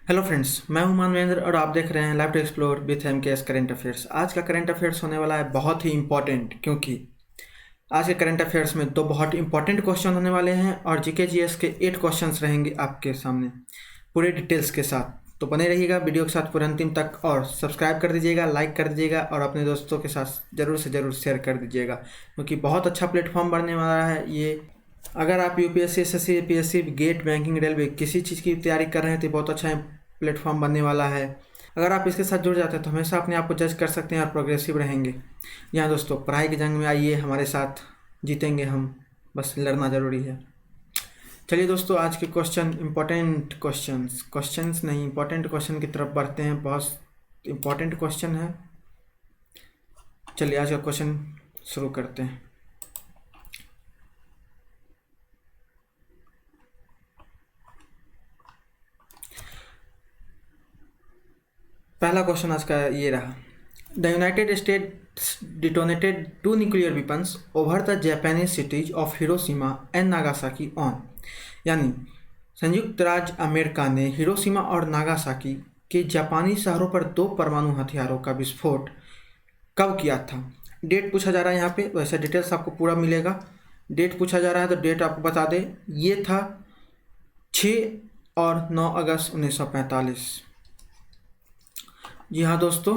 Hello friends, मैं हूं मानवेंद्र और आप देख रहे हैं live to explore with MKS current affairs. आज का करंट अफेयर्स होने वाला है बहुत ही इंपॉर्टेंट, क्योंकि आज के करंट अफेयर्स में दो बहुत इंपॉर्टेंट क्वेश्चन होने वाले हैं और जीके जीएस के 8 क्वेश्चंस रहेंगे आपके सामने पूरे डिटेल्स के साथ। तो बने रहिएगा वीडियो के साथ पूरे अंतिम तक और सब्सक्राइब कर दीजिएगा, लाइक कर दीजिएगा और अपने दोस्तों के साथ ज़रूर से ज़रूर शेयर कर दीजिएगा, क्योंकि बहुत अच्छा प्लेटफॉर्म बनने वाला है ये। अगर आप UPSC, SSC, PSC, GATE, banking, railway किसी चीज़ की तैयारी कर रहे हैं तो बहुत अच्छा प्लेटफॉर्म बनने वाला है। अगर आप इसके साथ जुड़ जाते हैं तो हमेशा अपने आप को जज कर सकते हैं और प्रोग्रेसिव रहेंगे। यहाँ दोस्तों, पढ़ाई के जंग में आइए, हमारे साथ जीतेंगे हम, बस लड़ना ज़रूरी है। चलिए दोस्तों, आज के इंपॉर्टेंट क्वेश्चंस नहीं, इंपॉर्टेंट क्वेश्चन की तरफ बढ़ते हैं। बहुत इंपॉर्टेंट क्वेश्चन है। चलिए आज का क्वेश्चन शुरू करते हैं। पहला क्वेश्चन आज का ये रहा। The United States detonated 2 nuclear weapons over the Japanese cities of Hiroshima and Nagasaki on. यानी संयुक्त राज्य अमेरिका ने हिरोशिमा और नागासाकी के जापानी शहरों पर 2 परमाणु हथियारों का विस्फोट कब किया था। डेट पूछा जा रहा है यहाँ पे, वैसे डिटेल्स आपको पूरा मिलेगा। डेट पूछा जा रहा है तो डेट आपको बता दें, ये था 6 और 9 अगस्त 1945। जी हाँ दोस्तों,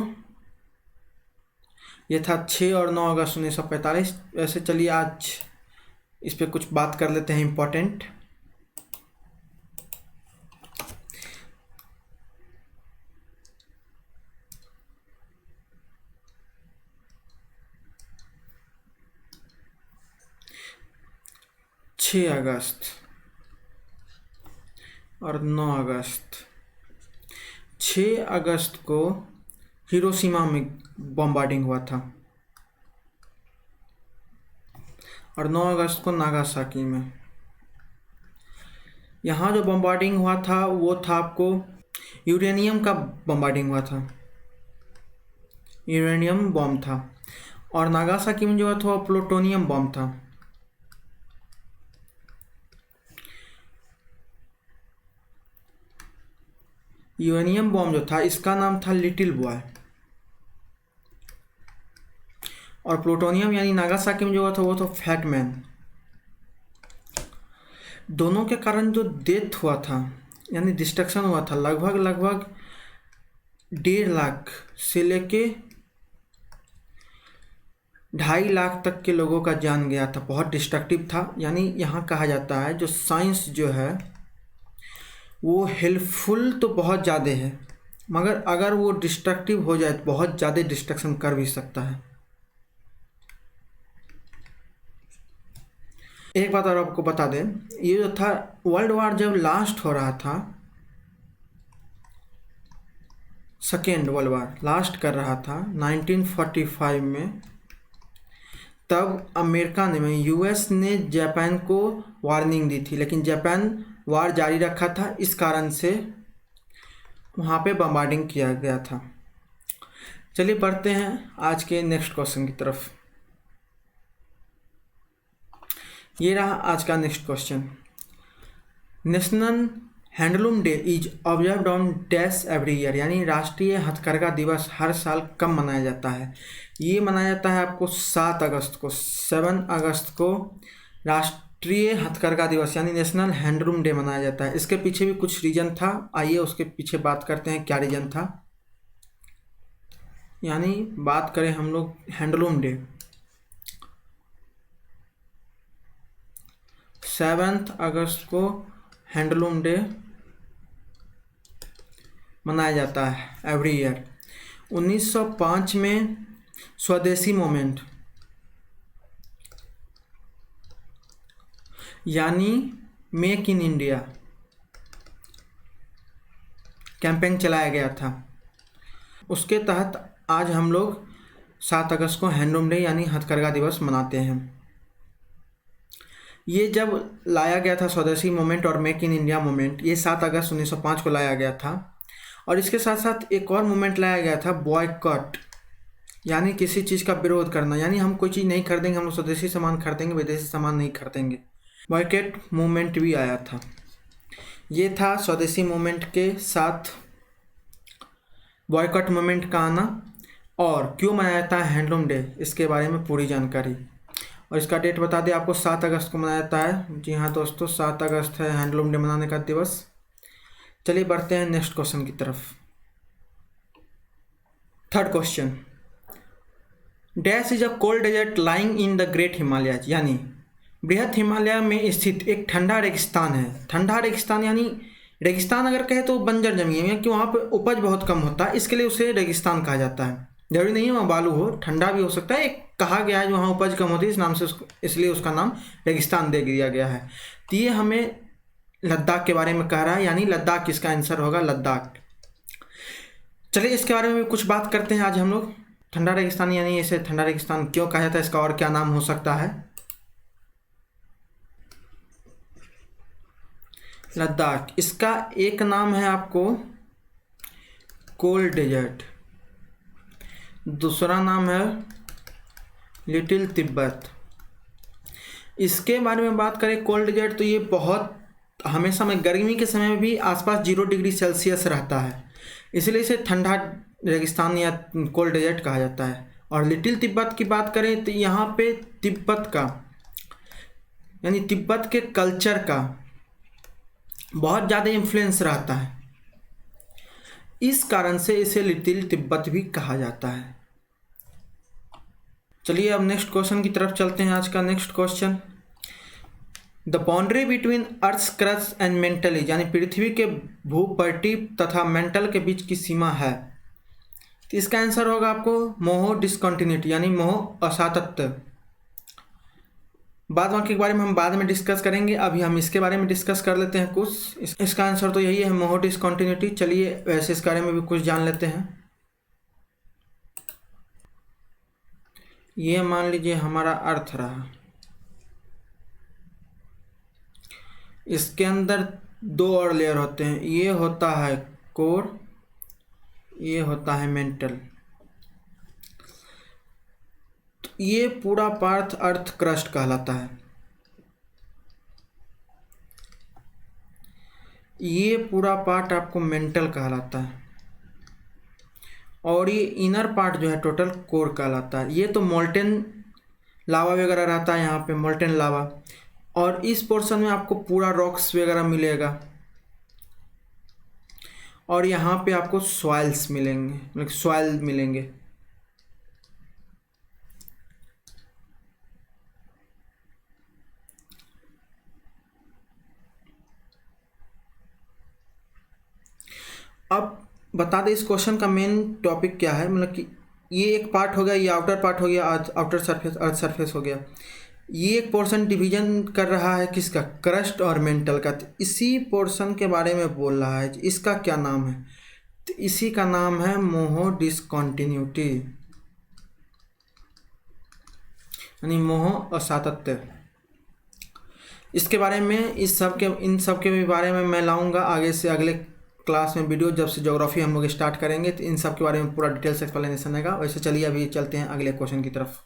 ये था 6 और 9 अगस्त 1945। वैसे चलिए आज इस पे कुछ बात कर लेते हैं इम्पोर्टेंट। छः अगस्त और 9 अगस्त। 6 अगस्त को हिरोशिमा में बॉम्बार्डिंग हुआ था और 9 अगस्त को नागासाकी में। यहाँ जो बॉम्बार्डिंग हुआ था वो था आपको यूरेनियम का बॉम्बार्डिंग हुआ था, यूरेनियम बॉम्ब था। और नागासाकी में जो था वो प्लूटोनियम बॉम्ब था। यूरेनियम बॉम्ब जो था इसका नाम था लिटिल बॉय, और प्लूटोनियम यानी नागासाकी में जो हुआ था वो तो फैट मैन। दोनों के कारण जो डेथ हुआ था यानी डिस्ट्रक्शन हुआ था, लगभग 1.5 लाख से लेके 2.5 लाख तक के लोगों का जान गया था। बहुत डिस्ट्रक्टिव था। यानी यहाँ कहा जाता है जो साइंस जो है वो हेल्पफुल तो बहुत ज़्यादा है, मगर अगर वो डिस्ट्रक्टिव हो जाए तो बहुत ज़्यादा डिस्ट्रक्शन कर भी सकता है। एक बात और आपको बता दें, ये जो था वर्ल्ड वार जब लास्ट हो रहा था, सेकेंड वर्ल्ड वार लास्ट कर रहा था 1945 में, तब अमेरिका ने यूएस ने जापान को वार्निंग दी थी, लेकिन जापान वार जारी रखा था। इस कारण से वहाँ पे बम्बार्डिंग किया गया था। चलिए बढ़ते हैं आज के नेक्स्ट क्वेश्चन की तरफ। ये रहा आज का next question. National handloom day is observed on dash every year. यानी राष्ट्रीय हथकरघा दिवस हर साल कब मनाया जाता है। ये मनाया जाता है आपको 7 अगस्त को, 7 अगस्त को राष्ट्रीय हथकरघा दिवस यानी नेशनल हैंडलूम डे मनाया जाता है। इसके पीछे भी कुछ रीजन था, आइए उसके पीछे बात करते हैं क्या रीजन था। यानी बात करें हम लोग हैंडलूम डे, 7 अगस्त को हैंडलूम डे मनाया जाता है एवरी ईयर। 1905 में स्वदेशी मूवमेंट यानी मेक इन इंडिया कैंपेन चलाया गया था। उसके तहत आज हम लोग 7 अगस्त को हैंडलूम डे यानी हथकरघा दिवस मनाते हैं। ये जब लाया गया था स्वदेशी मूवमेंट और मेक इन इंडिया मूवमेंट, ये 7 अगस्त 1905 को लाया गया था। और इसके साथ साथ एक और मूवमेंट लाया गया था, बॉयकॉट, यानी किसी चीज़ का विरोध करना। यानी हम कोई चीज़ नहीं खरीदेंगे, हम लोग स्वदेशी सामान खरीदेंगे, विदेशी सामान नहीं खरीदेंगे। बॉयकॉट मूवमेंट भी आया था। ये था स्वदेशी मूवमेंट के साथ बॉयकॉट मूवमेंट का आना और क्यों मनाया जाता है हैंडलूम डे, इसके बारे में पूरी जानकारी। और इसका डेट बता दें आपको, 7 अगस्त को मनाया जाता है। जी हाँ दोस्तों, 7 अगस्त है हैंडलूम डे मनाने का दिवस। चलिए बढ़ते हैं नेक्स्ट क्वेश्चन की तरफ। Third question, dash is a cold desert lying in the great Himalayas, यानी बृहद हिमालय में स्थित एक ठंडा रेगिस्तान है। ठंडा रेगिस्तान यानी रेगिस्तान अगर कहे तो बंजर जमीन है, कि वहाँ पे उपज बहुत कम होता है, इसके लिए उसे रेगिस्तान कहा जाता है। जरूरी नहीं है वहाँ बालू हो, ठंडा भी हो सकता है। एक कहा गया है जो वहाँ उपज कम होती है, इस नाम से इसलिए उसका नाम रेगिस्तान दे दिया गया है। तो ये हमें लद्दाख के बारे में कह रहा है, यानी लद्दाख इसका आंसर होगा, लद्दाख। चलिए इसके बारे में कुछ बात करते हैं आज हम लोग। ठंडा रेगिस्तान यानी इसे ठंडा रेगिस्तान क्यों कहा जाता है, इसका और क्या नाम हो सकता है। लद्दाख, इसका एक नाम है आपको कोल्ड डेजर्ट, दूसरा नाम है लिटिल तिब्बत। इसके बारे में बात करें कोल्ड डेजर्ट, तो ये बहुत हमेशा में गर्मी के समय में भी आसपास 0 डिग्री सेल्सियस रहता है, इसलिए इसे ठंडा रेगिस्तान या कोल्ड डेजर्ट कहा जाता है। और लिटिल तिब्बत की बात करें तो यहाँ पे तिब्बत का यानी तिब्बत के कल्चर का बहुत ज़्यादा इन्फ्लुएंस रहता है, इस कारण से इसे लिटिल तिब्बत भी कहा जाता है। चलिए अब नेक्स्ट क्वेश्चन की तरफ चलते हैं। आज का next question, the boundary between earth crust and mental is, यानी पृथ्वी के भूपट्टी तथा मेंटल के बीच की सीमा है। तो इसका आंसर होगा आपको मोह डिसकंटिन्यूटी, यानी मोह असातत्य। बाद बाकी के बारे में हम बाद में डिस्कस करेंगे, अभी हम इसके बारे में डिस्कस कर लेते हैं कुछ। इसका आंसर तो यही है, मोह डिसकंटिन्यूटी। चलिए वैसे इस बारे में भी कुछ जान लेते हैं। ये मान लीजिए हमारा अर्थ रहा, इसके अंदर 2 और लेयर होते हैं, ये होता है कोर, ये होता है मेंटल। तो ये पूरा पार्ट अर्थ क्रस्ट कहलाता है, ये पूरा पार्ट आपको मेंटल कहलाता है, और ये इनर पार्ट जो है टोटल कोर कहलाता है। ये तो मोल्टेन लावा वगैरह रहता है यहाँ पे, मोल्टेन लावा, और इस पोर्शन में आपको पूरा रॉक्स वगैरह मिलेगा, और यहाँ पे आपको सॉइल्स मिलेंगे, मतलब सॉइल मिलेंगे। अब बता दें इस क्वेश्चन का मेन टॉपिक क्या है, मतलब कि ये एक पार्ट हो गया, ये आउटर पार्ट हो गया, आउटर सरफेस, अर्थ सरफेस हो गया। ये एक पोर्शन डिवीजन कर रहा है किसका, क्रस्ट और मेंटल का। तो इसी पोर्शन के बारे में बोल रहा है, इसका क्या नाम है, तो इसी का नाम है मोह डिसकंटिन्यूटी, यानी मोह असातत्य। इसके बारे में इन सब के भी बारे में मैं लाऊंगा आगे से, अगले क्लास में वीडियो, जब से ज्योग्राफी हम लोग स्टार्ट करेंगे तो इन सब के बारे में पूरा डिटेल्स एक्सप्लेनेशन आएगा। वैसे चलिए अभी चलते हैं अगले क्वेश्चन की तरफ।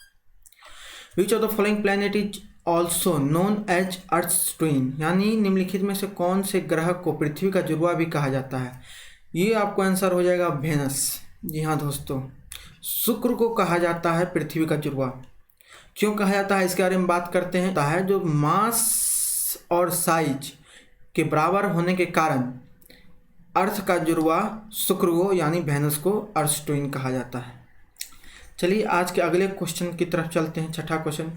Which of the following planet is also known as Earth twin, यानी निम्नलिखित में से कौन से ग्रह को पृथ्वी का जुड़वा भी कहा जाता है। ये आपको आंसर हो जाएगा वेनस। जी हाँ दोस्तों, शुक्र को कहा जाता है पृथ्वी का जुड़वा। क्यों कहा जाता है इसके बारे में बात करते हैं। जो मास और साइज के बराबर होने के कारण अर्थ का जुड़वा शुक्र को यानी वेनस को अर्थ ट्विन कहा जाता है। चलिए आज के अगले क्वेश्चन की तरफ चलते हैं। छठा question,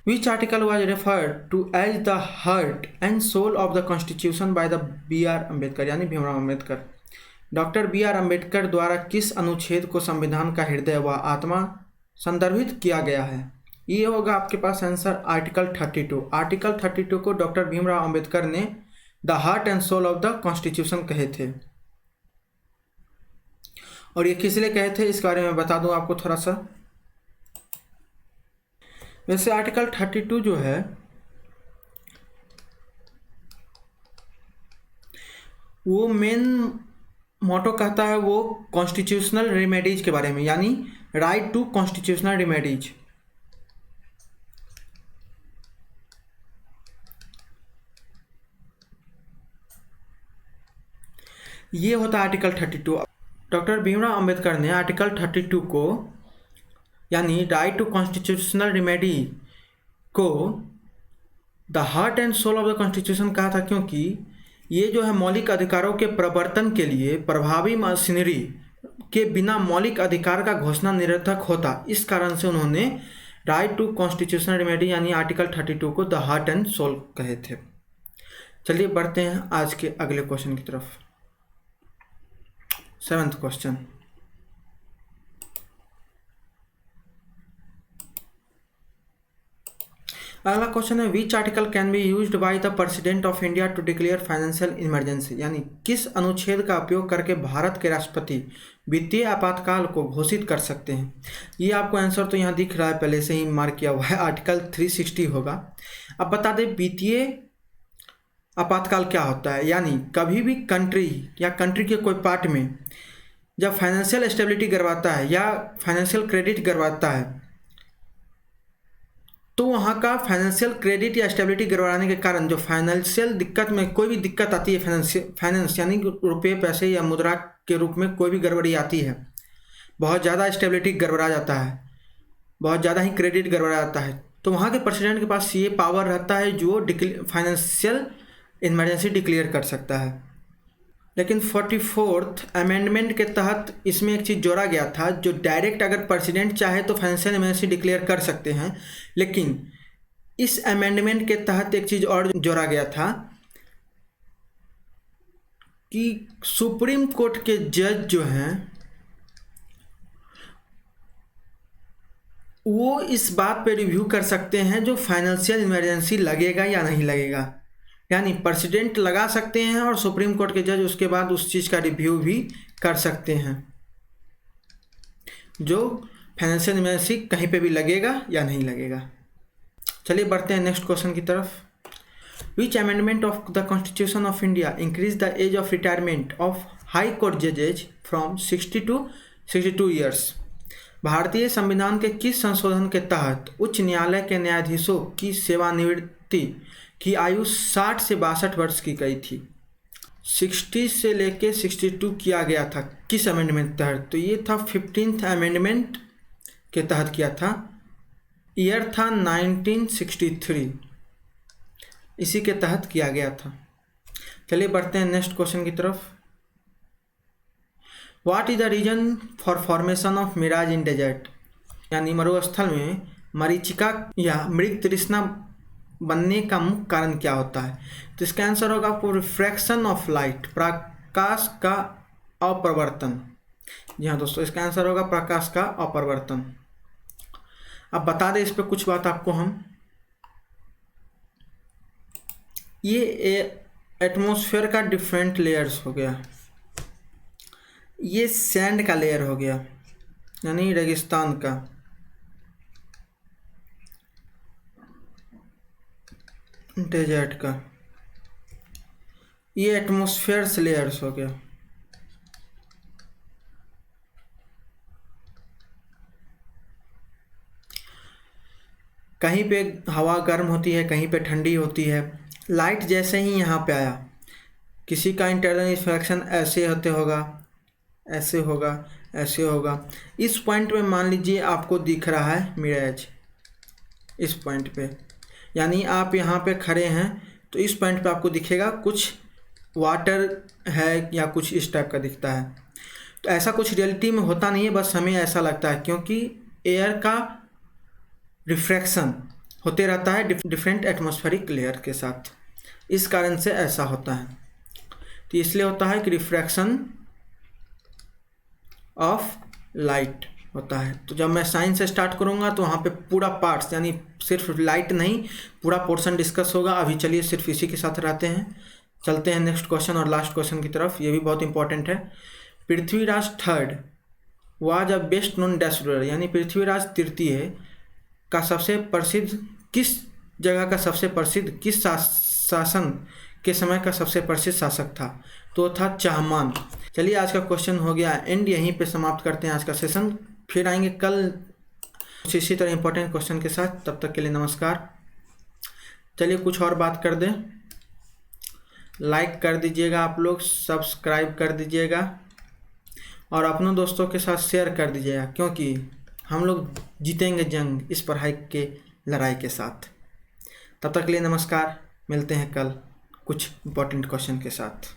which article was referred to as the heart and soul of the constitution by the B.R. Ambedkar, यानी भीमराव अम्बेडकर। Doctor B.R. अम्बेडकर द्वारा किस अनुच्छेद को संविधान का हृदय व आत्मा संदर्भित किया गया है। ये होगा आपके पास आंसर आर्टिकल 32। आर्टिकल 32 को डॉक्टर भीमराव अम्बेडकर ने the heart and soul of the constitution कहे थे। और ये किस लिए कहे थे इसके बारे में बता दूं आपको थोड़ा सा। वैसे आर्टिकल 32 जो है वो मेन मोटो कहता है वो कॉन्स्टिट्यूशनल रेमेडीज के बारे में, यानी राइट टू कॉन्स्टिट्यूशनल रेमेडीज। ये होता है आर्टिकल 32। डॉक्टर भीमराव अंबेडकर ने आर्टिकल 32 को यानी राइट टू कॉन्स्टिट्यूशनल रेमेडी को the heart and soul of the constitution कहा था, क्योंकि ये जो है मौलिक अधिकारों के प्रवर्तन के लिए प्रभावी मशीनरी के बिना मौलिक अधिकार का घोषणा निरर्थक होता। इस कारण से उन्होंने राइट टू कॉन्स्टिट्यूशनल रेमेडी यानी आर्टिकल 32 को द हार्ट एंड सोल कहे थे। चलिए बढ़ते हैं आज के अगले क्वेश्चन की तरफ। 7th क्वेश्चन, अगला क्वेश्चन है which article can be used by the president of India to declare financial emergency, यानी किस अनुच्छेद का उपयोग करके भारत के राष्ट्रपति वित्तीय आपातकाल को घोषित कर सकते हैं। ये आपको आंसर तो यहाँ दिख रहा है, पहले से ही मार्क किया हुआ है, आर्टिकल 360 होगा। अब बता दें वित्तीय आपातकाल क्या होता है, यानी कभी भी कंट्री या कंट्री के कोई पार्ट में जब फाइनेंशियल स्टेबिलिटी करवाता है या फाइनेंशियल क्रेडिट करवाता है, तो वहाँ का फाइनेंशियल क्रेडिट या स्टेबिलिटी गड़बड़ाने के कारण जो फाइनेंशियल दिक्कत में कोई भी दिक्कत आती है, फाइनेंस यानी रुपये पैसे या मुद्रा के रूप में कोई भी गड़बड़ी आती है, बहुत ज़्यादा स्टेबिलिटी गड़बड़ा जाता है, बहुत ज़्यादा ही क्रेडिट गड़बड़ा जाता है, तो वहाँ के प्रेसिडेंट के पास ये पावर रहता है जो फाइनेंशियल इमरजेंसी डिक्लेयर कर सकता है। लेकिन 44th अमेंडमेंट के तहत इसमें एक चीज़ जोड़ा गया था, जो डायरेक्ट अगर प्रेसिडेंट चाहे तो फाइनेंशियल इमरजेंसी डिक्लेयर कर सकते हैं, लेकिन इस अमेंडमेंट के तहत एक चीज़ और जोड़ा गया था कि सुप्रीम कोर्ट के जज जो हैं वो इस बात पे रिव्यू कर सकते हैं जो फाइनेंशियल इमरजेंसी लगेगा या नहीं लगेगा, यानी प्रेसिडेंट लगा सकते हैं और सुप्रीम कोर्ट के जज उसके बाद उस चीज़ का रिव्यू भी कर सकते हैं जो फाइनेंशियल इमरजेंसी कहीं पे भी लगेगा या नहीं लगेगा। चलिए बढ़ते हैं नेक्स्ट क्वेश्चन की तरफ। Which amendment of the constitution of India increase the age of retirement of high court जजेज फ्रॉम 60 to 62 ईयर्स। भारतीय संविधान के किस संशोधन के तहत उच्च न्यायालय के न्यायाधीशों की सेवानिवृत्ति की आयु 60 से 62 वर्ष की गई थी। 60 से लेके 62 किया गया था किस अमेंडमेंट तहत, तो ये था 15th अमेंडमेंट के तहत किया था, ईयर था 1963, इसी के तहत किया गया था। चलिए बढ़ते हैं नेक्स्ट क्वेश्चन की तरफ। What is the reason for formation of mirage in desert, यानी मरुस्थल में मरीचिका या मृग तृष्णा बनने का मुख्य कारण क्या होता है, तो इसका आंसर होगा आपको रिफ्रैक्शन ऑफ लाइट, प्रकाश का अपवर्तन। जी हाँ दोस्तों, इसका आंसर होगा प्रकाश का अपवर्तन। अब बता दें इस पर कुछ बात आपको हम, ये एटमॉस्फेयर का डिफरेंट लेयर्स हो गया, ये सैंड का लेयर हो गया यानी रेगिस्तान का, डेजर्ट का, ये एटमॉस्फेयर से लेयर्स हो गया। कहीं पे हवा गर्म होती है, कहीं पे ठंडी होती है। लाइट जैसे ही यहाँ पे आया, किसी का इंटरनल रिफ्लेक्शन ऐसे होते होगा, ऐसे होगा, ऐसे होगा। इस पॉइंट पे मान लीजिए आपको दिख रहा है मिराज, इस पॉइंट पे, यानी आप यहाँ पे खड़े हैं तो इस पॉइंट पे आपको दिखेगा कुछ वाटर है या कुछ इस टाइप का दिखता है। तो ऐसा कुछ रियलिटी में होता नहीं है, बस हमें ऐसा लगता है क्योंकि एयर का रिफ्रैक्शन होते रहता है डिफरेंट एटमॉस्फेरिक लेयर के साथ, इस कारण से ऐसा होता है। तो इसलिए होता है कि रिफ्रैक्शन ऑफ लाइट होता है। तो जब मैं साइंस से स्टार्ट करूँगा तो वहाँ पे पूरा पार्ट्स यानी सिर्फ लाइट नहीं पूरा पोर्शन डिस्कस होगा। अभी चलिए सिर्फ इसी के साथ रहते हैं, चलते हैं नेक्स्ट क्वेश्चन और लास्ट क्वेश्चन की तरफ, ये भी बहुत इंपॉर्टेंट है। Prithviraj third was a best known dash ruler, यानी पृथ्वीराज तृतीय का सबसे प्रसिद्ध किस जगह का सबसे प्रसिद्ध किस शासन के समय का सबसे प्रसिद्ध शासक था, तो था चाहमान। चलिए आज का क्वेश्चन हो गया एंड, यहीं पे समाप्त करते हैं आज का सेशन, फिर आएंगे कल कुछ इसी तरह इंपॉर्टेंट क्वेश्चन के साथ। तब तक के लिए नमस्कार। चलिए कुछ और बात कर दें, लाइक कर दीजिएगा, आप लोग सब्सक्राइब कर दीजिएगा और अपनों दोस्तों के साथ शेयर कर दीजिएगा, क्योंकि हम लोग जीतेंगे जंग इस पढ़ाई के लड़ाई के साथ। तब तक के लिए नमस्कार, मिलते हैं कल कुछ इम्पोर्टेंट क्वेश्चन के साथ।